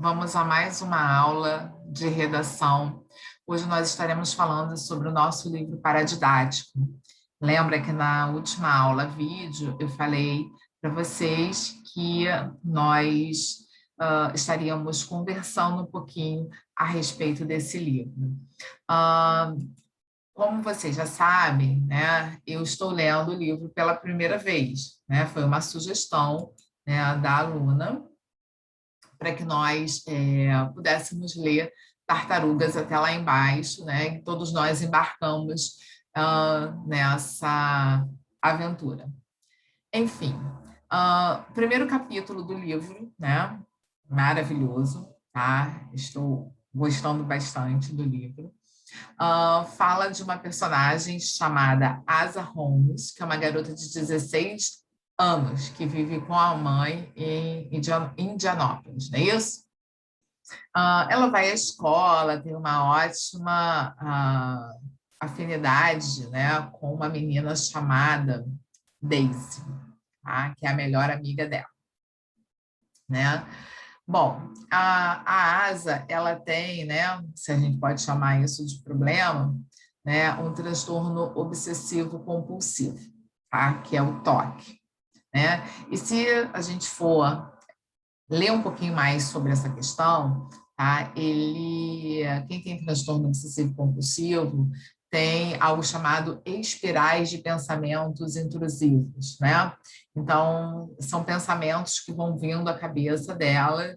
Vamos a mais uma aula de redação. Hoje nós estaremos falando sobre o nosso livro paradidático. Lembra que na última aula vídeo eu falei para vocês que nós estaríamos conversando um pouquinho a respeito desse livro. Ah, Como vocês já sabem, né, eu estou lendo o livro pela primeira vez, né? Foi uma sugestão, né, da aluna para que nós pudéssemos ler Tartarugas até lá embaixo, né? E todos nós embarcamos nessa aventura. Enfim, primeiro capítulo do livro, né? Maravilhoso, tá? Estou gostando bastante do livro. Fala de uma personagem chamada Asa Holmes, que é uma garota de 16 anos, que vive com a mãe em Indianópolis, não é isso? Ela vai à escola, tem uma ótima afinidade, né, com uma menina chamada Daisy, tá? Que é a melhor amiga dela, né? Bom, a Asa, ela tem, né, se a gente pode chamar isso de problema, né, um transtorno obsessivo compulsivo, tá? Que é o TOC, né? E se a gente for ler um pouquinho mais sobre essa questão, tá? Quem tem transtorno obsessivo compulsivo tem algo chamado espirais de pensamentos intrusivos, né? Então, são pensamentos que vão vindo à cabeça dela,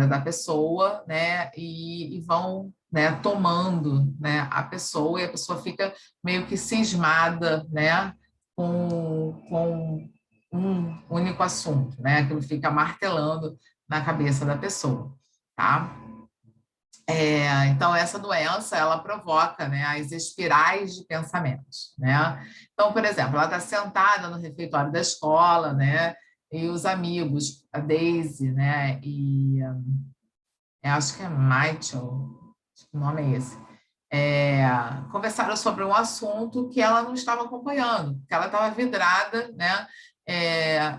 da pessoa, né? E vão, né, tomando, né, a pessoa, e a pessoa fica meio que cismada, né, com um único assunto, né? Aquilo fica martelando na cabeça da pessoa, tá? Então, essa doença, ela provoca, né, as espirais de pensamentos, né? Então, por exemplo, ela está sentada no refeitório da escola, né? E os amigos, a Daisy, né? Eu acho que é Michael, acho que o nome é esse, conversaram sobre um assunto que ela não estava acompanhando, que ela estava vidrada, né,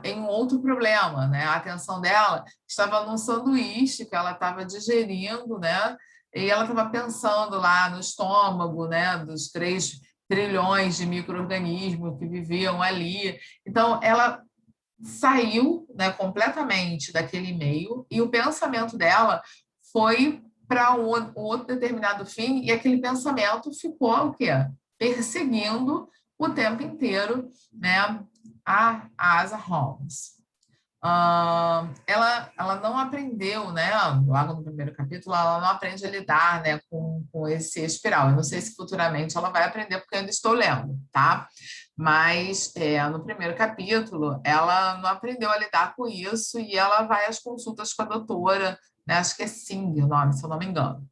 em um outro problema, né? A atenção dela estava num sanduíche que ela estava digerindo, né? E ela estava pensando lá no estômago, né, dos 3 trilhões de micro-organismos que viviam ali. Então, ela saiu, né, completamente daquele meio e o pensamento dela foi para um outro determinado fim e aquele pensamento ficou o quê? Perseguindo o tempo inteiro, né, a Asa Holmes. Ela não aprendeu, né? Logo no primeiro capítulo, ela não aprende a lidar, né, com esse espiral. Eu não sei se futuramente ela vai aprender, porque eu ainda estou lendo, tá? Mas no primeiro capítulo, ela não aprendeu a lidar com isso e ela vai às consultas com a doutora, né? Acho que é Singh o nome, se eu não me engano,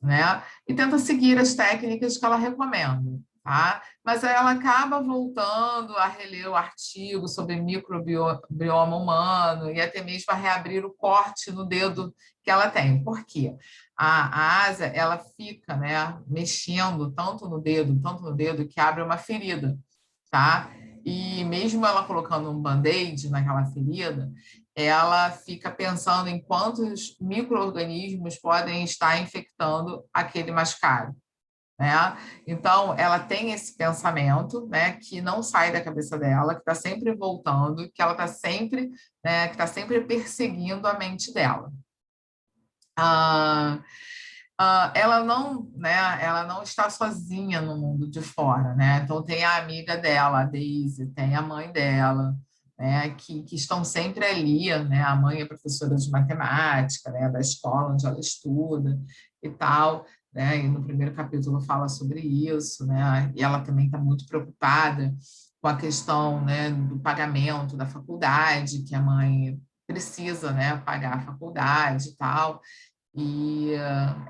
né? E tenta seguir as técnicas que ela recomenda, tá? Mas aí ela acaba voltando a reler o artigo sobre microbioma humano e até mesmo a reabrir o corte no dedo que ela tem. Por quê? A Ásia, ela fica, né, mexendo tanto no dedo, que abre uma ferida, tá? E mesmo ela colocando um band-aid naquela ferida, ela fica pensando em quantos micro-organismos podem estar infectando aquele machucado, né? Então, ela tem esse pensamento, né, que não sai da cabeça dela, que está sempre voltando, que ela está sempre, né, que está sempre perseguindo a mente dela. Ah, ela não está sozinha no mundo de fora, né? Então tem a amiga dela, a Daisy, tem a mãe dela, né? Que estão sempre ali, né? A mãe é professora de matemática, né? Da escola onde ela estuda e tal, né? E no primeiro capítulo fala sobre isso, né? E ela também está muito preocupada com a questão, né, do pagamento da faculdade, que a mãe precisa, né, pagar a faculdade e tal, e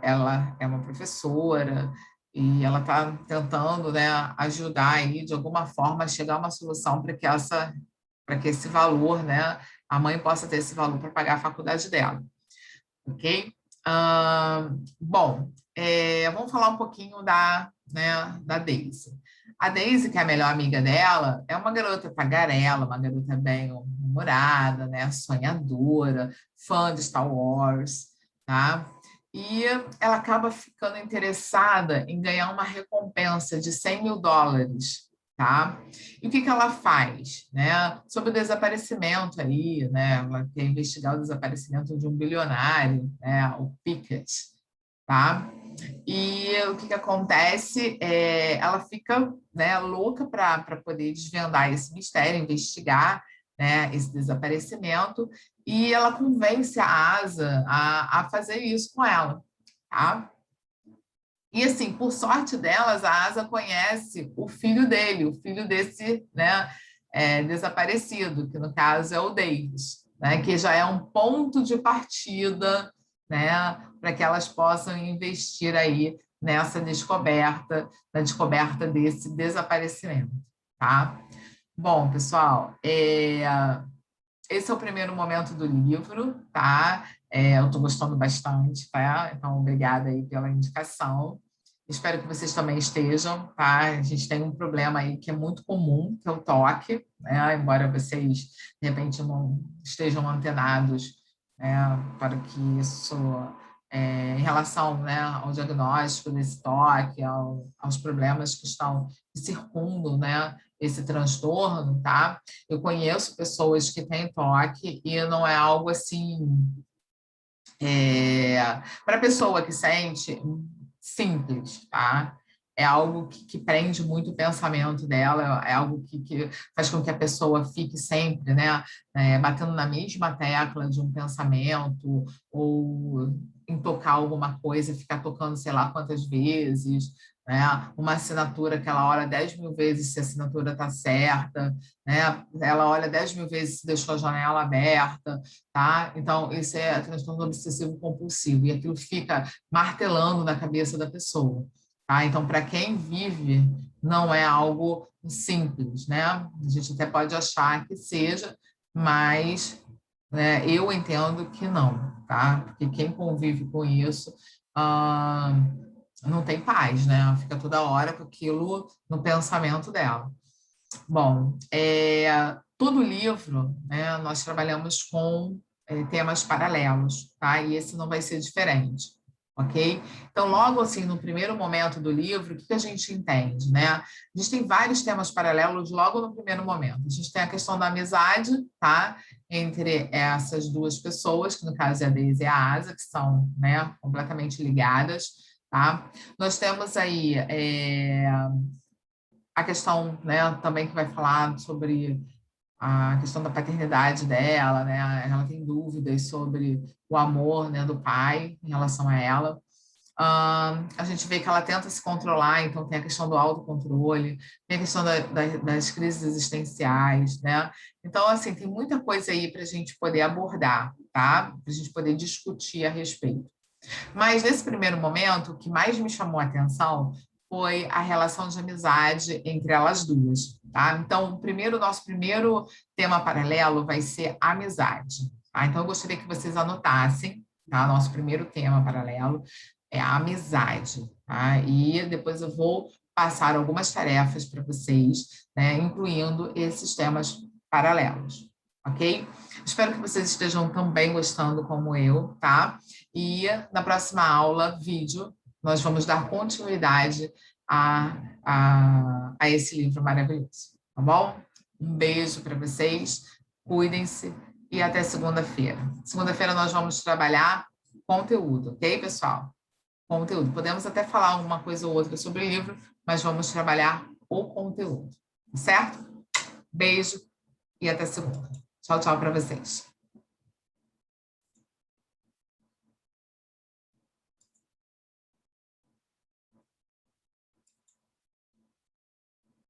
ela é uma professora e ela está tentando, né, ajudar aí de alguma forma a chegar a uma solução para que esse valor, né, a mãe possa ter esse valor para pagar a faculdade dela, ok? Bom, vamos falar um pouquinho da Daisy. A Daisy, que é a melhor amiga dela, é uma garota tagarela, uma garota bem humorada, né, sonhadora, fã de Star Wars, tá? E ela acaba ficando interessada em ganhar uma recompensa de US$ 100.000, tá? E o que ela faz, né? Sobre o desaparecimento aí, né? Ela quer investigar o desaparecimento de um bilionário, né? O Pickett, tá? E o que acontece? Ela fica, né, louca para poder desvendar esse mistério, investigar, né, esse desaparecimento, e ela convence a Asa a fazer isso com ela, tá? E assim, por sorte delas, a Asa conhece o filho dele, o filho desse, né, desaparecido, que no caso é o Davis, né, que já é um ponto de partida, né, para que elas possam investir aí nessa descoberta, na descoberta desse desaparecimento, tá? Bom, pessoal, esse é o primeiro momento do livro, tá? Eu estou gostando bastante, tá? Então, obrigada aí pela indicação. Espero que vocês também estejam, tá? A gente tem um problema aí que é muito comum, que é o toque, né? Embora vocês, de repente, não estejam antenados, né, para que isso, em relação, né, ao diagnóstico desse toque, aos problemas que estão que circundam, né, esse transtorno, tá? Eu conheço pessoas que têm toque e não é algo assim, para a pessoa que sente, simples, tá? É algo que prende muito o pensamento dela, é algo que faz com que a pessoa fique sempre, né, batendo na mesma tecla de um pensamento, ou em tocar alguma coisa, ficar tocando sei lá quantas vezes, né? Uma assinatura que ela olha 10.000 vezes se a assinatura está certa, né? Ela olha 10.000 vezes se deixou a janela aberta, tá? Então, isso é transtorno obsessivo compulsivo, e aquilo fica martelando na cabeça da pessoa, tá? Então, para quem vive, não é algo simples, né? A gente até pode achar que seja, mas, né, eu entendo que não, tá? Porque quem convive com isso não tem paz, né? Fica toda hora com aquilo no pensamento dela. Bom, todo livro, né, nós trabalhamos com temas paralelos, tá? E esse não vai ser diferente, ok? Então, logo assim, no primeiro momento do livro, o que a gente entende, né? A gente tem vários temas paralelos logo no primeiro momento. A gente tem a questão da amizade, tá? Entre essas duas pessoas, que no caso é a Daisy e a Asa, que são, né, completamente ligadas, tá? Nós temos aí a questão, né, também que vai falar sobre a questão da paternidade dela, né? Ela tem dúvidas sobre o amor, né, do pai em relação a ela. A gente vê que ela tenta se controlar, então tem a questão do autocontrole, tem a questão das crises existenciais, né? Então, assim, tem muita coisa aí para a gente poder abordar, tá? Para a gente poder discutir a respeito. Mas nesse primeiro momento, o que mais me chamou a atenção foi a relação de amizade entre elas duas, tá? Então, nosso primeiro tema paralelo vai ser amizade, tá? Então, eu gostaria que vocês anotassem, tá? Nosso primeiro tema paralelo é a amizade, tá? E depois eu vou passar algumas tarefas para vocês, né, incluindo esses temas paralelos, ok? Espero que vocês estejam também gostando como eu, tá? E na próxima aula, vídeo, nós vamos dar continuidade a esse livro maravilhoso, tá bom? Um beijo para vocês, cuidem-se e até segunda-feira. Segunda-feira nós vamos trabalhar conteúdo, ok, pessoal? Conteúdo. Podemos até falar alguma coisa ou outra sobre o livro, mas vamos trabalhar o conteúdo, certo? Beijo e até segunda. Tchau, tchau para vocês.